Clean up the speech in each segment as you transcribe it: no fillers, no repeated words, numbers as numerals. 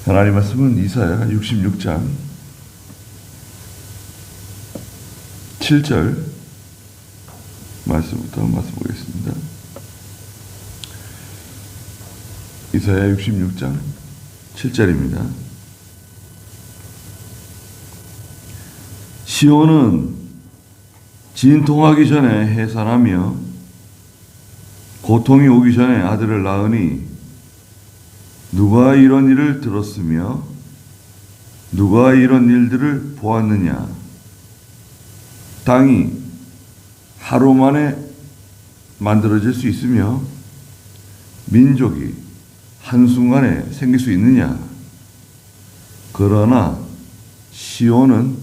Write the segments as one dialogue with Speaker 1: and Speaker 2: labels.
Speaker 1: 하나님 말씀은 이사야 66장 7절 말씀부터 말씀 보겠습니다. 이사야 66장 7절입니다. 시온은 진통하기 전에 해산하며 고통이 오기 전에 아들을 낳으니 누가 이런 일을 들었으며 누가 이런 일들을 보았느냐. 땅이 하루 만에 만들어질 수 있으며 민족이 한순간에 생길 수 있느냐. 그러나 시온은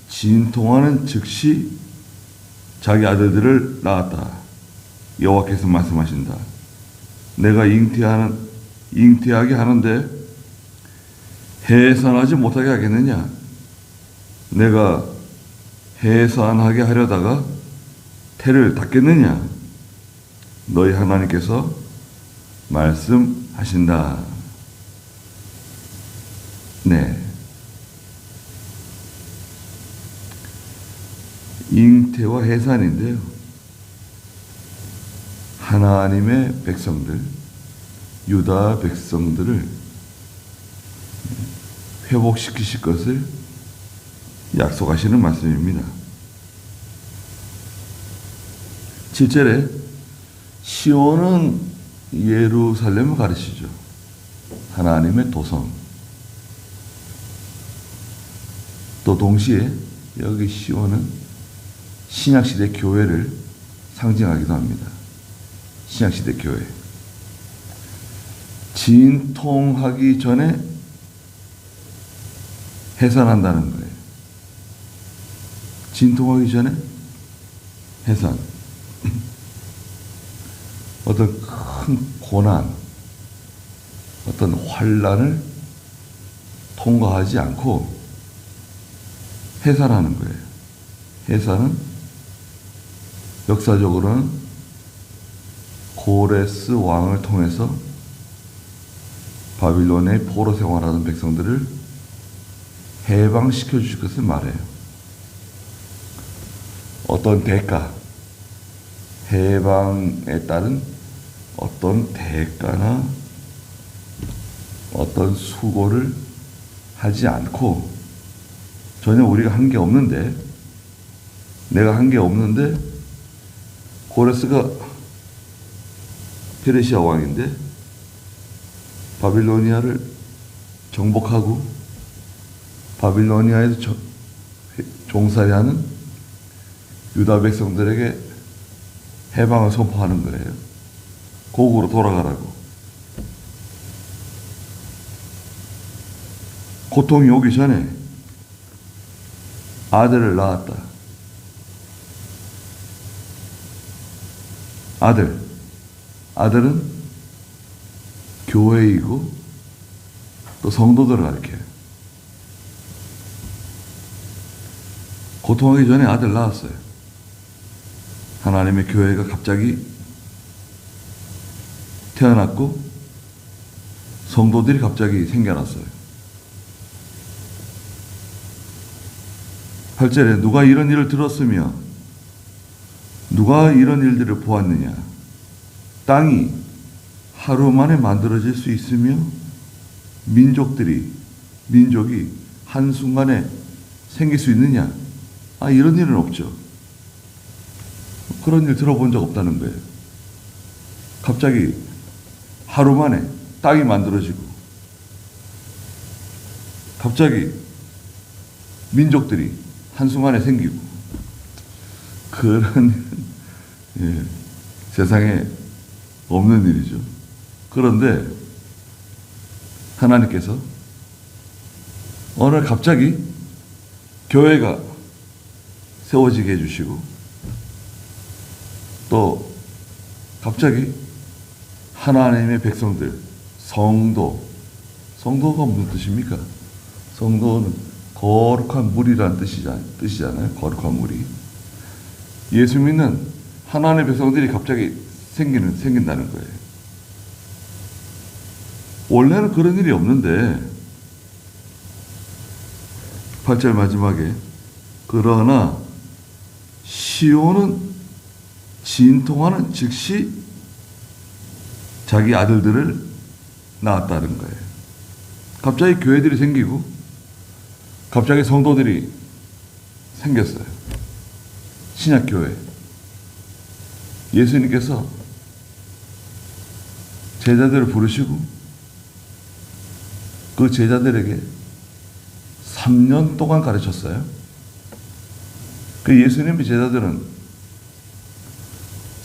Speaker 1: 진통하는 즉시 자기 아들들을 낳았다. 여호와께서 말씀하신다. 내가 잉태하게 하는데 해산하지 못하게 하겠느냐? 내가 해산하게 하려다가 태를 닫겠느냐? 너희 하나님께서 말씀하신다. 네. 잉태와 해산인데요. 하나님의 백성들, 유다 백성들을 회복시키실 것을 약속하시는 말씀입니다. 7절에 시온은 예루살렘을 가르치죠. 하나님의 도성. 또 동시에 여기 시온은 신약시대 교회를 상징하기도 합니다. 신약시대 교회. 진통하기 전에 해산한다는 거예요. 진통하기 전에 해산. 어떤 큰 고난, 어떤 환난을 통과하지 않고 해산하는 거예요. 해산은 역사적으로는 고레스 왕을 통해서 바빌론의 포로 생활하던 백성들을 해방시켜 주실 것을 말해요. 어떤 대가, 해방에 따른 어떤 대가나 어떤 수고를 하지 않고 전혀 우리가 한 게 없는데, 내가 한 게 없는데 고레스가 페르시아 왕인데 바빌로니아를 정복하고 바빌로니아에서 종살이하는 유다 백성들에게 해방을 선포하는 거예요. 고국으로 돌아가라고. 고통이 오기 전에 아들을 낳았다. 아들은 교회이고 또 성도들을 가리켜요. 고통하기 전에 아들 낳았어요. 하나님의 교회가 갑자기 태어났고 성도들이 갑자기 생겨났어요. 8절에 누가 이런 일을 들었으며 누가 이런 일들을 보았느냐. 땅이 하루 만에 만들어질 수 있으며 민족이 한순간에 생길 수 있느냐. 이런 일은 없죠. 그런 일 들어본 적 없다는 거예요. 갑자기 하루 만에 땅이 만들어지고 갑자기 민족들이 한순간에 생기고 그런 세상에 없는 일이죠. 그런데 하나님께서 어느 날 갑자기 교회가 세워지게 해주시고 또 갑자기 하나님의 백성들, 성도가 무슨 뜻입니까? 성도는 거룩한 무리라는 뜻이잖아요. 거룩한 무리. 예수 믿는 하나님의 백성들이 갑자기 생긴다는 거예요. 원래는 그런 일이 없는데 8절 마지막에 그러나 시온은 진통하는 즉시 자기 아들들을 낳았다는 거예요. 갑자기 교회들이 생기고 갑자기 성도들이 생겼어요. 신약교회. 예수님께서 제자들을 부르시고 그 제자들에게 3년 동안 가르쳤어요. 그 예수님의 제자들은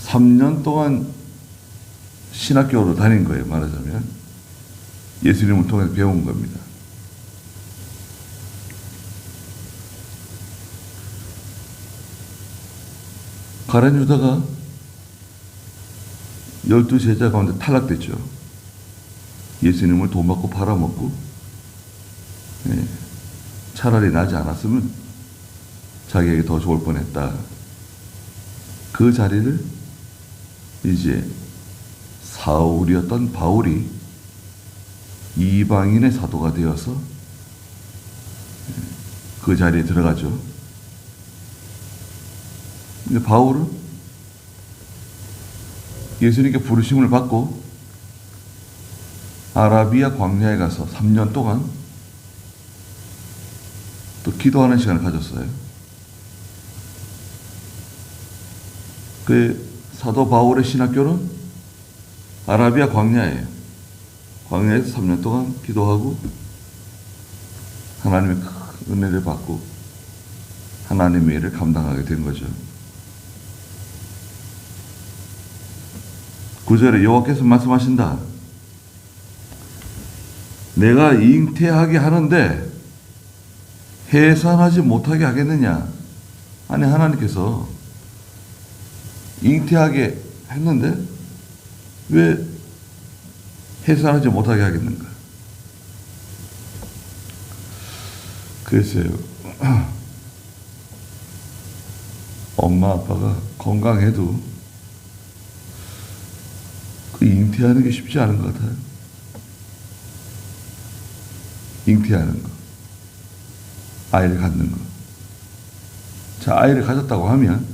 Speaker 1: 3년 동안 신학교로 다닌 거예요. 말하자면 예수님을 통해서 배운 겁니다. 가룟 유다가 12제자 가운데 탈락됐죠. 예수님을 돈 받고 팔아먹고 차라리 나지 않았으면 자기에게 더 좋을 뻔했다. 그 자리를 이제 사울이었던 바울이 이방인의 사도가 되어서 그 자리에 들어가죠. 근데 바울은 예수님께 부르심을 받고 아라비아 광야에 가서 3년 동안 또 기도하는 시간을 가졌어요. 그 사도 바울의 신학교는 아라비아 광야예요. 광야에서 3년 동안 기도하고 하나님의 큰 은혜를 받고 하나님의 일을 감당하게 된 거죠. 9절에 여호와께서 말씀하신다. 내가 잉태하게 하는데 해산하지 못하게 하겠느냐? 아니 하나님께서 잉태하게 했는데 왜 해산하지 못하게 하겠는가? 글쎄요. 엄마 아빠가 건강해도 그 잉태하는 게 쉽지 않은 것 같아요. 잉태하는 거. 아이를 갖는 거. 자, 아이를 가졌다고 하면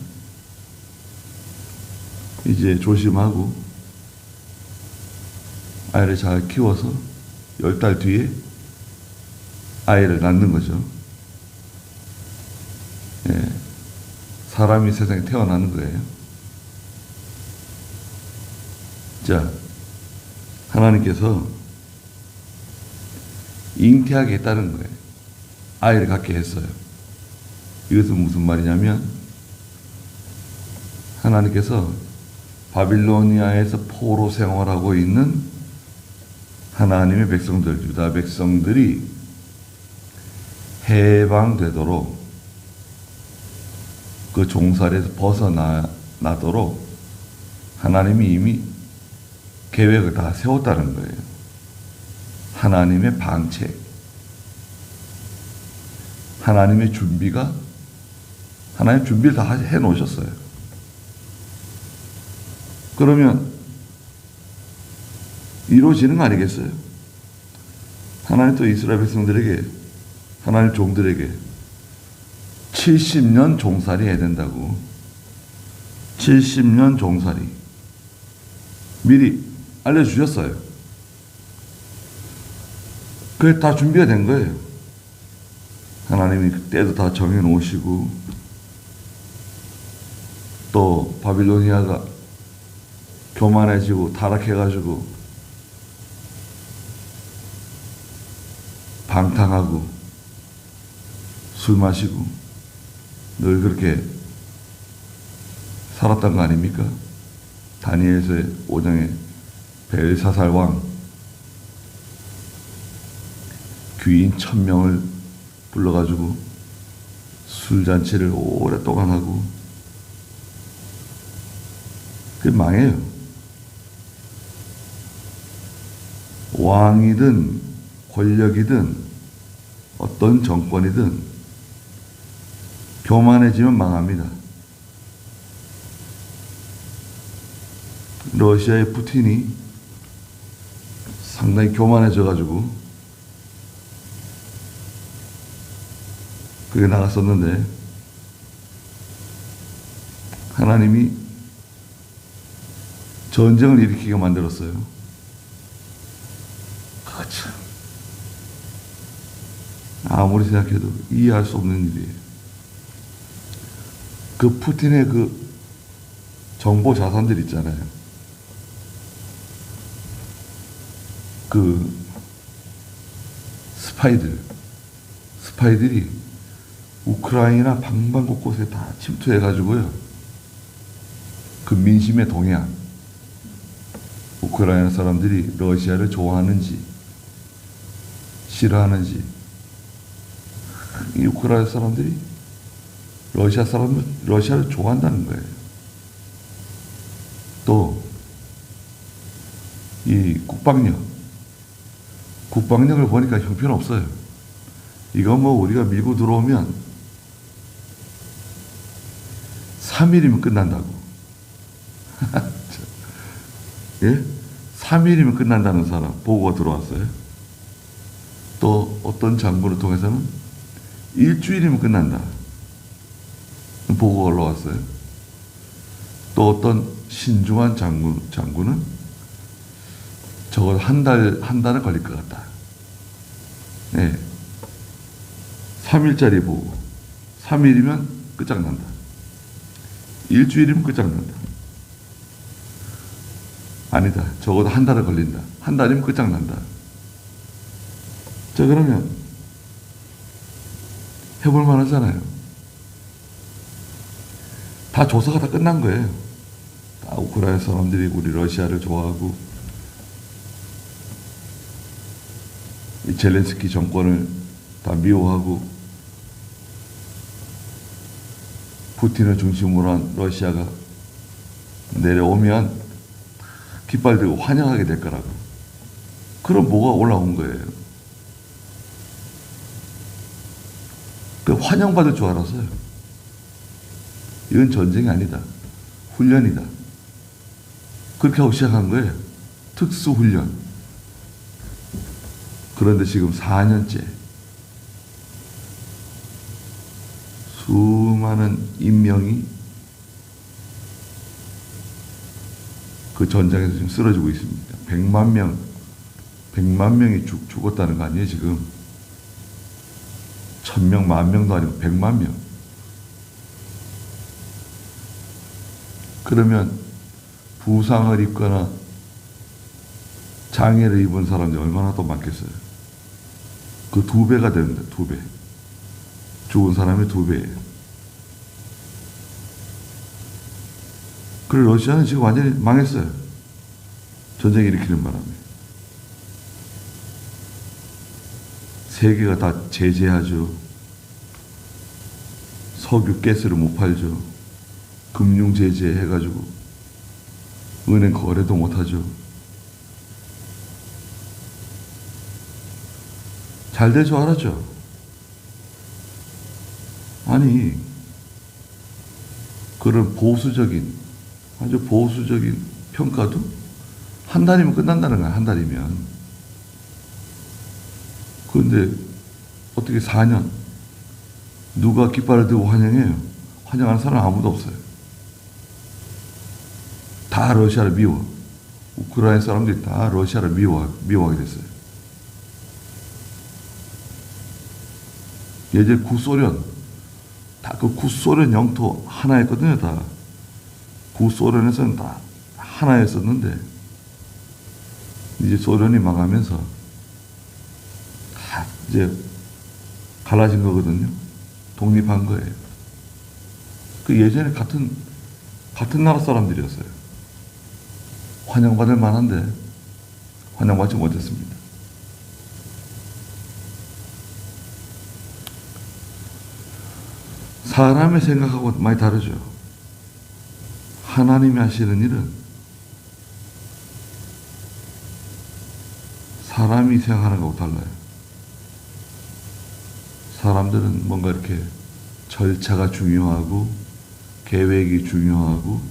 Speaker 1: 이제 조심하고 아이를 잘 키워서 10달 뒤에 아이를 낳는 거죠. 예, 사람이 세상에 태어나는 거예요. 자, 하나님께서 잉태하게 했다는 거예요. 아이를 갖게 했어요. 이것은 무슨 말이냐면 하나님께서 바빌로니아에서 포로 생활하고 있는 하나님의 백성들, 유다 백성들이 해방되도록 그 종살이에서 벗어나도록 하나님이 이미 계획을 다 세웠다는 거예요. 하나님의 방책, 하나님의 준비가 하나님 준비를 다 해놓으셨어요. 그러면 이루어지는 거 아니겠어요? 하나님 또 이스라엘 백성들에게 하나님 종들에게 70년 종살이 해야 된다고. 70년 종살이 미리 알려주셨어요. 그게 다 준비가 된 거예요. 하나님이 그때도 다 정해놓으시고 또 바빌로니아가 교만해지고 타락해가지고 방탕하고 술 마시고 늘 그렇게 살았던 거 아닙니까? 다니엘서의 5장에 벨사살 왕 귀인 1000명을 불러가지고 술잔치를 오랫동안 하고 그게 망해요. 왕이든 권력이든 어떤 정권이든 교만해지면 망합니다. 러시아의 푸틴이 상당히 교만해져가지고 그게 나갔었는데 하나님이 전쟁을 일으키게 만들었어요. 그렇죠. 아무리 생각해도 이해할 수 없는 일이에요. 그 푸틴의 그 정보 자산들 있잖아요. 그 스파이들이 우크라이나 방방곳곳에 다 침투해가지고요. 그 민심의 동향, 우크라이나 사람들이 러시아를 좋아하는지 싫어하는지, 이 우크라이나 사람들이 러시아를 좋아한다는 거예요. 또 이 국방력을 보니까 형편없어요. 이거 뭐 우리가 밀고 들어오면 3일이면 끝난다고. 예? 3일이면 끝난다는 사람 보고가 들어왔어요. 또 어떤 장군을 통해서는 일주일이면 끝난다 보고가 올라왔어요. 또 어떤 신중한 장군은 적어도 한 달은 걸릴 것 같다. 네. 3일짜리 보고 3일이면 끝장난다. 일주일이면 끝장난다. 아니다. 적어도 한 달은 걸린다. 한 달이면 끝장난다. 자, 그러면 해볼 만하잖아요. 다 조사가 다 끝난 거예요. 다 우크라이나 사람들이 우리 러시아를 좋아하고 이 젤렌스키 정권을 다 미워하고 푸틴을 중심으로 한 러시아가 내려오면 깃발 들고 환영하게 될 거라고. 그럼 뭐가 올라온 거예요. 그 환영받을 줄 알았어요. 이건 전쟁이 아니다. 훈련이다. 그렇게 하고 시작한 거예요. 특수훈련. 그런데 지금 4년째 수많은 인명이 그 전장에서 지금 쓰러지고 있습니다. 100만 명이 죽었다는 거 아니에요, 지금. 1000명, 10,000명도 아니고 100만 명. 그러면 부상을 입거나 장애를 입은 사람들이 얼마나 더 많겠어요? 그 2배가 됩니다. 2배. 죽은 사람이 2배예요. 그리고 러시아는 지금 완전히 망했어요. 전쟁 일으키는 바람에. 세계가 다 제재하죠. 석유, 가스를 못 팔죠. 금융 제재 해가지고 은행 거래도 못 하죠. 잘 될 줄 알았죠. 아니, 그런 아주 보수적인 평가도 한 달이면 끝난다는 거야, 한 달이면. 그런데 어떻게 4년 누가 깃발을 들고 환영해요? 환영하는 사람 아무도 없어요. 다 러시아를 미워. 우크라이나 사람들이 다 러시아를 미워하게 됐어요. 예전에 구소련, 다 그 구소련 영토 하나였거든요, 다. 구소련에서는 다 하나였었는데, 이제 소련이 망하면서 다 이제 갈라진 거거든요. 독립한 거예요. 그 예전에 같은 나라 사람들이었어요. 환영받을 만한데, 환영받지 못했습니다. 사람의 생각하고 많이 다르죠. 하나님이 하시는 일은 사람이 생각하는 것하고 달라요. 사람들은 뭔가 이렇게 절차가 중요하고 계획이 중요하고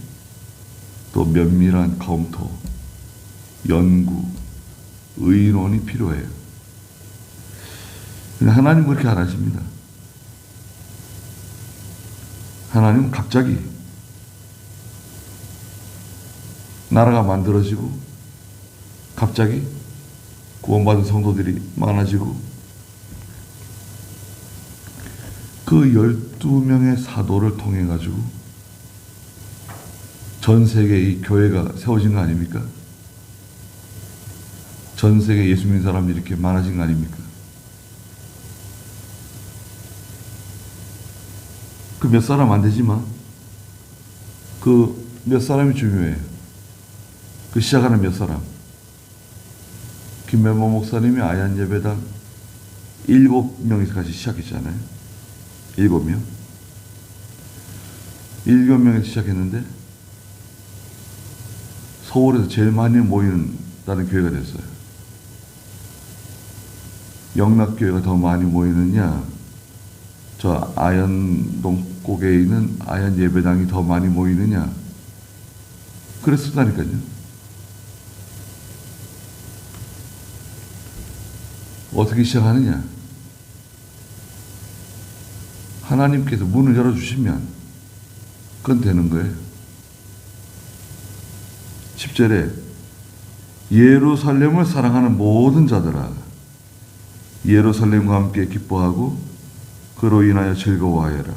Speaker 1: 또 면밀한 검토, 연구 의논이 필요해요. 근데 하나님은 그렇게 안 하십니다. 하나님은 갑자기 나라가 만들어지고 갑자기 구원받은 성도들이 많아지고 그 12명의 사도를 통해 가지고 전 세계에 이 교회가 세워진 거 아닙니까? 전 세계에 예수 믿는 사람이 이렇게 많아진 거 아닙니까? 그 몇 사람 안 되지만 그 몇 사람이 중요해요. 그 시작하는 몇 사람. 김명모 목사님이 아얀 예배당 7명에서 같이 시작했잖아요. 7명. 7명에서 시작했는데 서울에서 제일 많이 모이는 교회가 됐어요. 영락교회가 더 많이 모이느냐, 저 아얀동 꼭에 있는 아얀 예배당이 더 많이 모이느냐, 그랬었다니까요. 어떻게 시작하느냐? 하나님께서 문을 열어주시면 그건 되는 거예요. 10절에 예루살렘을 사랑하는 모든 자들아, 예루살렘과 함께 기뻐하고 그로 인하여 즐거워하여라.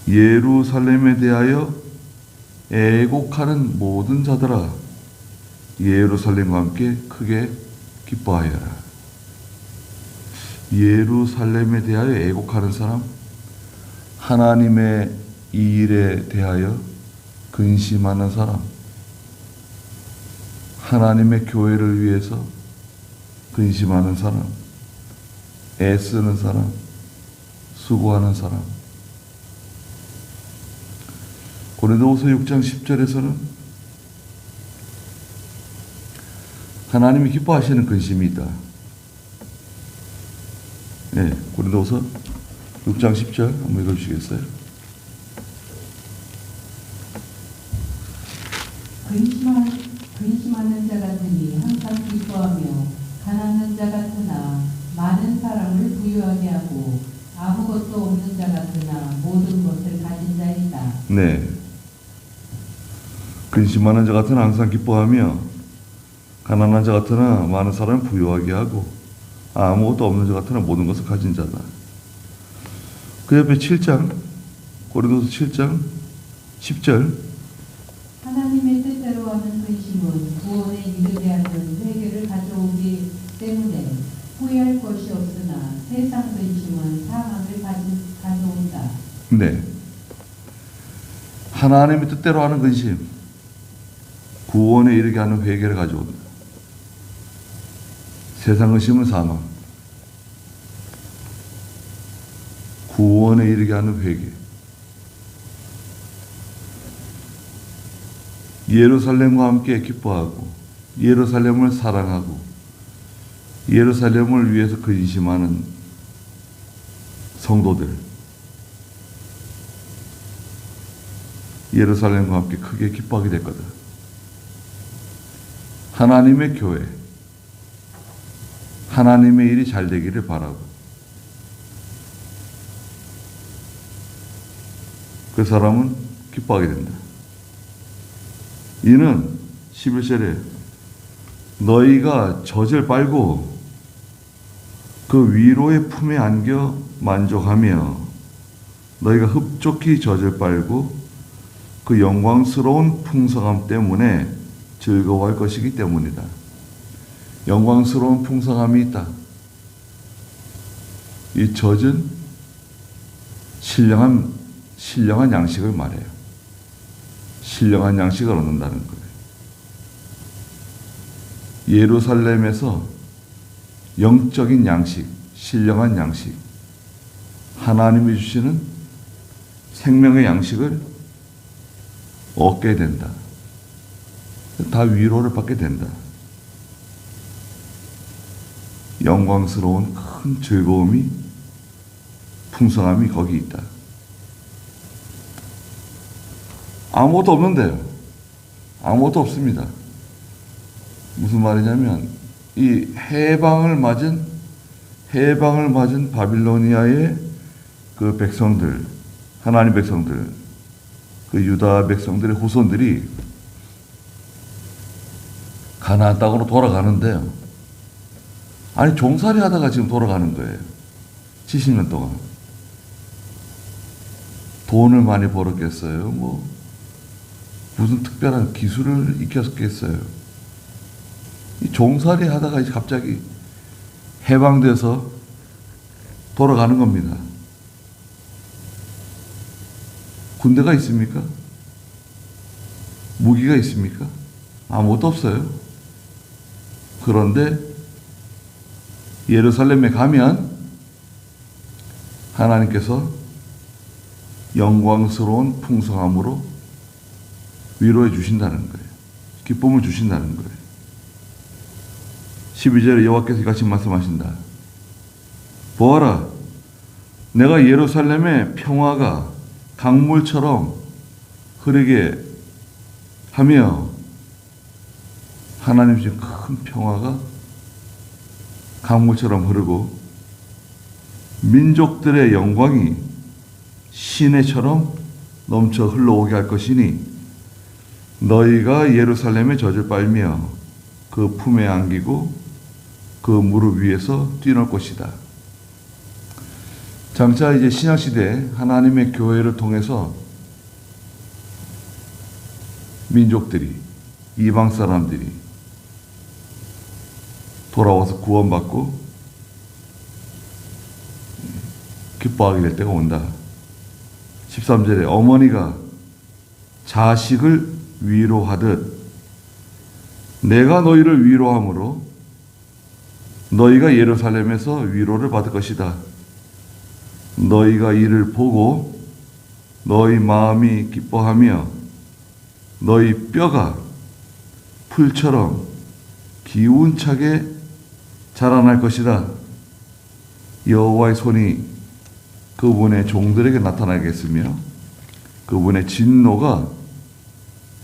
Speaker 1: 예루살렘에 대하여 애곡하는 모든 자들아, 예루살렘과 함께 크게 기뻐하여라. 예루살렘에 대하여 애곡하는 사람, 하나님의 이 일에 대하여 근심하는 사람, 하나님의 교회를 위해서 근심하는 사람, 애쓰는 사람, 수고하는 사람. 고린도후서 6장 10절에서는 하나님이 기뻐하시는 근심이 있다. 네, 고린도후서 6장 10절 한번 읽어주시겠어요?
Speaker 2: 근심하는 자 같으니 항상 기뻐하며 가난한 자 같으나 많은 사람을 부유하게 하고 아무것도 없는 자 같으나 모든 것을 가진 자이다.
Speaker 1: 네. 근심하는 자 같으나 항상 기뻐하며 가난한 자 같으나 많은 사람을 부유하게 하고 아무것도 없는 자 같으나 모든 것을 가진 자다. 그 옆에 7장, 고린도서 7장 10절.
Speaker 2: 하나님의 뜻대로 하는 근심은 구원의 일에 대한 회개를 가져오기 때문에 후회할 것이 없으나 세상 근심은 사망을 가져온다.
Speaker 1: 네. 하나님의 뜻대로 하는 근심, 구원에 이르게 하는 회개를 가져온다. 세상 근심은 사망, 구원에 이르게 하는 회개. 예루살렘과 함께 기뻐하고 예루살렘을 사랑하고 예루살렘을 위해서 근심하는 성도들, 예루살렘과 함께 크게 기뻐하게 될 거다. 하나님의 교회, 하나님의 일이 잘 되기를 바라고 그 사람은 기뻐하게 된다. 이는 11절에 너희가 젖을 빨고 그 위로의 품에 안겨 만족하며 너희가 흡족히 젖을 빨고 그 영광스러운 풍성함 때문에 즐거워할 것이기 때문이다. 영광스러운 풍성함이 있다. 이 젖은 신령한 양식을 말해요. 신령한 양식을 얻는다는 거예요. 예루살렘에서 영적인 양식, 신령한 양식, 하나님이 주시는 생명의 양식을 얻게 된다. 다 위로를 받게 된다. 영광스러운 큰 즐거움이, 풍성함이 거기 있다. 아무것도 없는데요. 아무것도 없습니다. 무슨 말이냐면 이 해방을 맞은 바빌로니아의 그 백성들, 하나님 백성들, 그 유다 백성들의 후손들이 가나안 땅으로 돌아가는데요. 아니, 종살이 하다가 지금 돌아가는 거예요. 70년 동안. 돈을 많이 벌었겠어요? 뭐, 무슨 특별한 기술을 익혔겠어요? 이 종살이 하다가 이제 갑자기 해방돼서 돌아가는 겁니다. 군대가 있습니까? 무기가 있습니까? 아무것도 없어요. 그런데 예루살렘에 가면 하나님께서 영광스러운 풍성함으로 위로해 주신다는 거예요. 기쁨을 주신다는 거예요. 12절에 여호와께서 같이 말씀하신다. 보아라, 내가 예루살렘의 평화가 강물처럼 흐르게 하며, 하나님 주신 큰 평화가 강물처럼 흐르고 민족들의 영광이 시내처럼 넘쳐 흘러오게 할 것이니 너희가 예루살렘에 젖을 빨며 그 품에 안기고 그 무릎 위에서 뛰놀 것이다. 장차 이제 신약시대 하나님의 교회를 통해서 민족들이, 이방 사람들이 돌아와서 구원받고 기뻐하게 될 때가 온다. 13절에 어머니가 자식을 위로하듯 내가 너희를 위로함으로 너희가 예루살렘에서 위로를 받을 것이다. 너희가 이를 보고 너희 마음이 기뻐하며 너희 뼈가 풀처럼 기운차게 자라날 것이다. 여호와의 손이 그분의 종들에게 나타나겠으며 그분의 진노가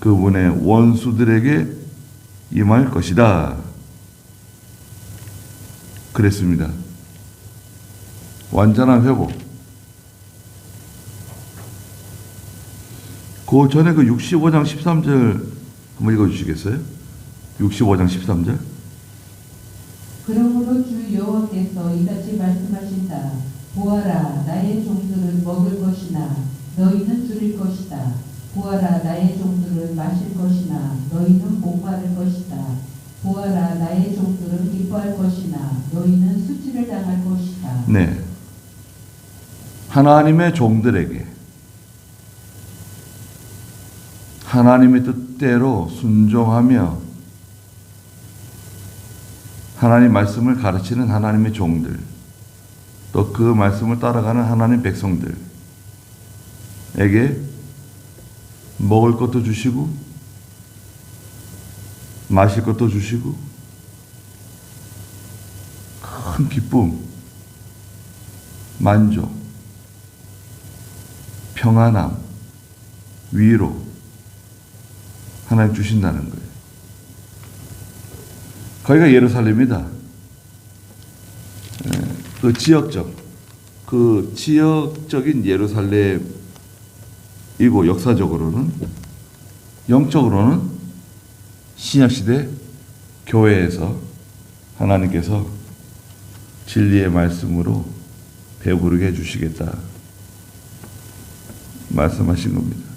Speaker 1: 그분의 원수들에게 임할 것이다. 그랬습니다. 완전한 회복. 그 전에 그 65장 13절 한번 읽어주시겠어요? 65장 13절.
Speaker 2: 그러므로 주 여호와께서 이같이 말씀하신다. 보아라, 나의 종들은 먹을 것이나 너희는 줄일 것이다. 보아라, 나의 종들은 마실 것이나 너희는 목마를 것이다. 보아라, 나의 종들은 기뻐할 것이나 너희는 수치를 당할 것이다.
Speaker 1: 네. 하나님의 종들에게 하나님의 뜻대로 순종하며 하나님 말씀을 가르치는 하나님의 종들, 또 그 말씀을 따라가는 하나님 백성들에게 먹을 것도 주시고 마실 것도 주시고 큰 기쁨, 만족, 평안함, 위로 하나님 주신다는 거예요. 거기가 예루살렘이다. 그 지역적인 예루살렘이고 역사적으로는, 영적으로는 신약시대 교회에서 하나님께서 진리의 말씀으로 배부르게 해주시겠다 말씀하신 겁니다.